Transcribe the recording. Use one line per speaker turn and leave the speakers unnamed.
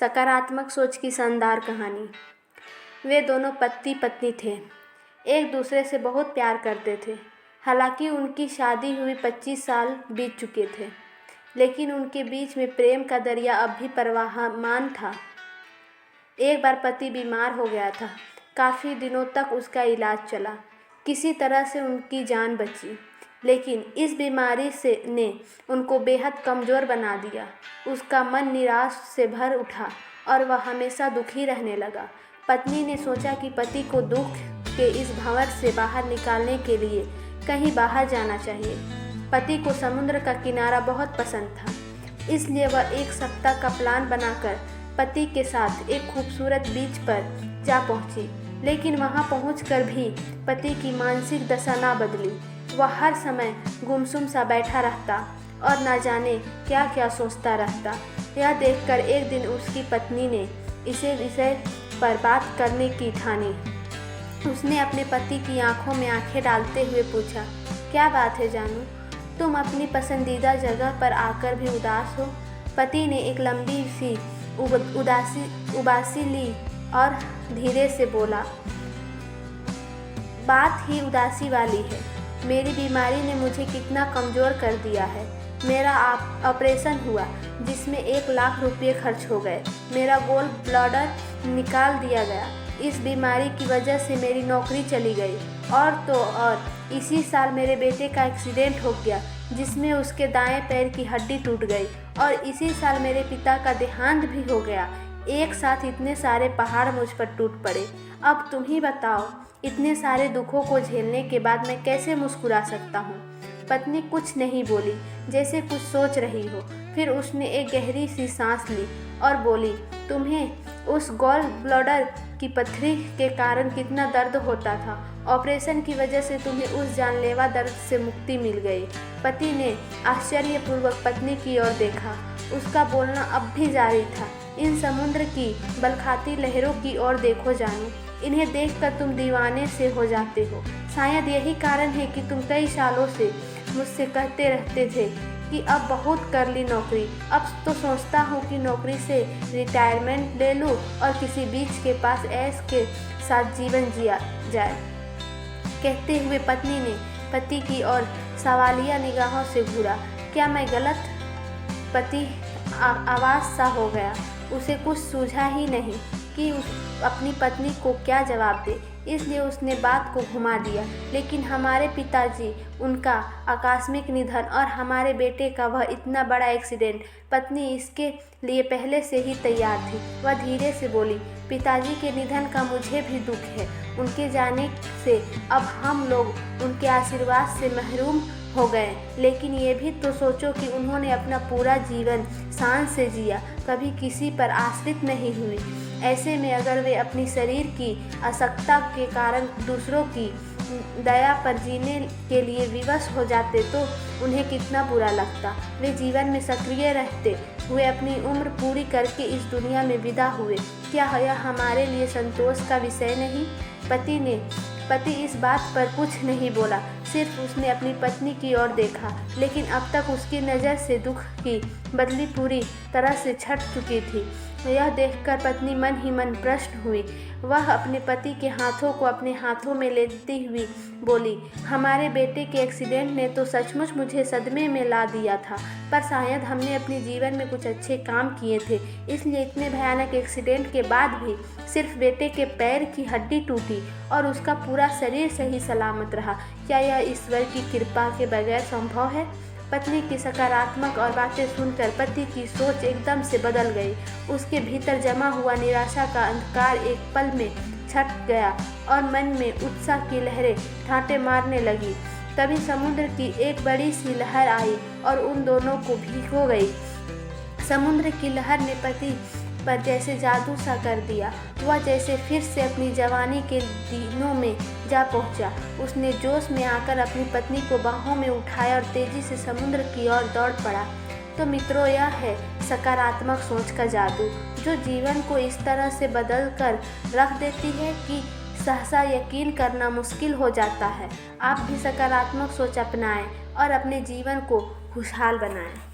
सकारात्मक सोच की शानदार कहानी। वे दोनों पति पत्नी थे, एक दूसरे से बहुत प्यार करते थे। हालांकि उनकी शादी हुई 25 साल बीत चुके थे, लेकिन उनके बीच में प्रेम का दरिया अब भी प्रवाहमान था। एक बार पति बीमार हो गया था। काफ़ी दिनों तक उसका इलाज चला। किसी तरह से उनकी जान बची, लेकिन इस बीमारी ने उनको बेहद कमज़ोर बना दिया। उसका मन निराश से भर उठा और वह हमेशा दुखी रहने लगा। पत्नी ने सोचा कि पति को दुख के इस भंवर से बाहर निकालने के लिए कहीं बाहर जाना चाहिए। पति को समुद्र का किनारा बहुत पसंद था, इसलिए वह एक सप्ताह का प्लान बनाकर पति के साथ एक खूबसूरत बीच पर जा पहुंची। लेकिन वहां पहुंचकर भी पति की मानसिक दशा ना बदली। वह हर समय गुमसुम सा बैठा रहता और न जाने क्या क्या सोचता रहता। यह देखकर एक दिन उसकी पत्नी ने इसे विषय पर बात करने की ठानी। उसने अपने पति की आंखों में आंखें डालते हुए पूछा, क्या बात है जानू, तुम अपनी पसंदीदा जगह पर आकर भी उदास हो? पति ने एक लंबी सी उबासी ली और धीरे से बोला, बात ही उदासी वाली है। मेरी बीमारी ने मुझे कितना कमज़ोर कर दिया है। मेरा ऑपरेशन हुआ जिसमें 1 लाख रुपये खर्च हो गए। मेरा गोल ब्लैडर निकाल दिया गया। इस बीमारी की वजह से मेरी नौकरी चली गई और तो और इसी साल मेरे बेटे का एक्सीडेंट हो गया जिसमें उसके दाएं पैर की हड्डी टूट गई और इसी साल मेरे पिता का देहांत भी हो गया। एक साथ इतने सारे पहाड़ मुझ पर टूट पड़े। अब तुम ही बताओ, इतने सारे दुखों को झेलने के बाद मैं कैसे मुस्कुरा सकता हूँ? पत्नी कुछ नहीं बोली, जैसे कुछ सोच रही हो। फिर उसने एक गहरी सी सांस ली और बोली, तुम्हें उस गॉल ब्लैडर की पथरी के कारण कितना दर्द होता था। ऑपरेशन की वजह से तुम्हें उस जानलेवा दर्द से मुक्ति मिल गई। पति ने आश्चर्यपूर्वक पत्नी की ओर देखा। उसका बोलना अब भी जारी था। इन समुद्र की बलखाती लहरों की ओर देखो जानू, इन्हें देखकर तुम दीवाने से हो जाते हो। शायद यही कारण है कि तुम कई सालों से मुझसे कहते रहते थे कि अब बहुत कर ली नौकरी। अब तो सोचता हूँ कि नौकरी से रिटायरमेंट ले लूँ और किसी बीच के पास ऐश के साथ जीवन जिया जाए। कहते हुए पत्नी ने पति की ओर सवालिया निगाहों से घूरा। क्या मैं गलत? पति आवाज़ सा हो गया। उसे कुछ सूझा ही नहीं कि अपनी पत्नी को क्या जवाब दे, इसलिए उसने बात को घुमा दिया। लेकिन हमारे पिताजी, उनका आकस्मिक निधन और हमारे बेटे का वह इतना बड़ा एक्सीडेंट, पत्नी इसके लिए पहले से ही तैयार थी। वह धीरे से बोली, पिताजी के निधन का मुझे भी दुख है। उनके जाने से अब हम लोग उनके आशीर्वाद से महरूम हो गए। लेकिन ये भी तो सोचो कि उन्होंने अपना पूरा जीवन शान से जिया, कभी किसी पर आश्रित नहीं हुई। ऐसे में अगर वे अपनी शरीर की अशक्तता के कारण दूसरों की दया पर जीने के लिए विवश हो जाते तो उन्हें कितना बुरा लगता। वे जीवन में सक्रिय रहते हुए अपनी उम्र पूरी करके इस दुनिया में विदा हुए। क्या यह हमारे लिए संतोष का विषय नहीं? पति इस बात पर कुछ नहीं बोला, सिर्फ उसने अपनी पत्नी की ओर देखा। लेकिन अब तक उसकी नज़र से दुख की बदली पूरी तरह से छट चुकी थी। यह देखकर पत्नी मन ही मन प्रसन्न हुई। वह अपने पति के हाथों को अपने हाथों में लेती हुई बोली, हमारे बेटे के एक्सीडेंट ने तो सचमुच मुझे सदमे में ला दिया था, पर शायद हमने अपने जीवन में कुछ अच्छे काम किए थे, इसलिए इतने भयानक एक्सीडेंट के बाद भी सिर्फ बेटे के पैर की हड्डी टूटी और उसका पूरा शरीर सही सलामत रहा। क्या यह ईश्वर की कृपा के बगैर संभव है? पत्नी की सकारात्मक और बातें सुनकर पति की सोच एकदम से बदल गई। उसके भीतर जमा हुआ निराशा का अंधकार एक पल में छट गया और मन में उत्साह की लहरें ठाटे मारने लगी। तभी समुद्र की एक बड़ी सी लहर आई और उन दोनों को भिगो गई। समुद्र की लहर ने पति पर जैसे जादू सा कर दिया। वह जैसे फिर से अपनी जवानी के दिनों में जा पहुंचा। उसने जोश में आकर अपनी पत्नी को बाहों में उठाया और तेजी से समुद्र की ओर दौड़ पड़ा। तो मित्रों, यह है सकारात्मक सोच का जादू, जो जीवन को इस तरह से बदल कर रख देती है कि सहसा यकीन करना मुश्किल हो जाता है। आप भी सकारात्मक सोच अपनाएं और अपने जीवन को खुशहाल बनाएं।